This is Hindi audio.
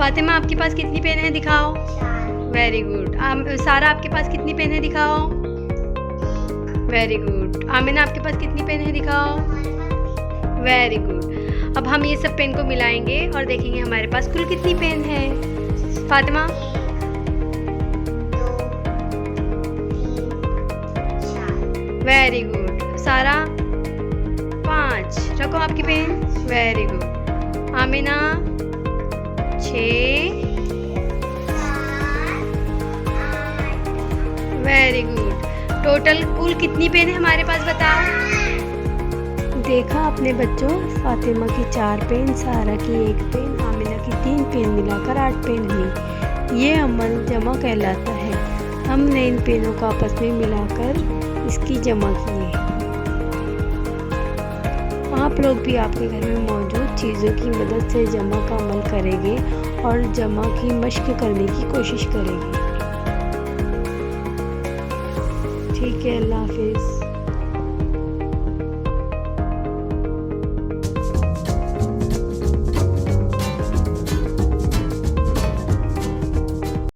फातिमा आपके पास कितनी पेन है दिखाओ। Very good. सारा आपके पास कितनी पेन है दिखाओ। Very good. आमिना आपके पास कितनी पेन है दिखाओ। Very good. अब हम ये सब पेन को मिलाएंगे और देखेंगे हमारे पास कुल कितनी पेन है। Fatima very good. सारा 5 रखो आपकी pen. Very good. Amina 6। Very good. Total कुल कितनी पेन है हमारे पास बताओ। देखा अपने बच्चों, फातिमा की 4 पेन, सारा की 1 पेन, आमिना की 3 पेन, मिलाकर 8 पेन हुई। ये अमल जमा कहलाता है। हमने इन पेनों को आपस में मिलाकर इसकी जमा किए। आप लोग भी आपके घर में मौजूद चीज़ों की मदद से जमा का अमल करेंगे और जमा की मश्क करने की कोशिश करेंगे। ठीक है, अल्लाह हाफिज़।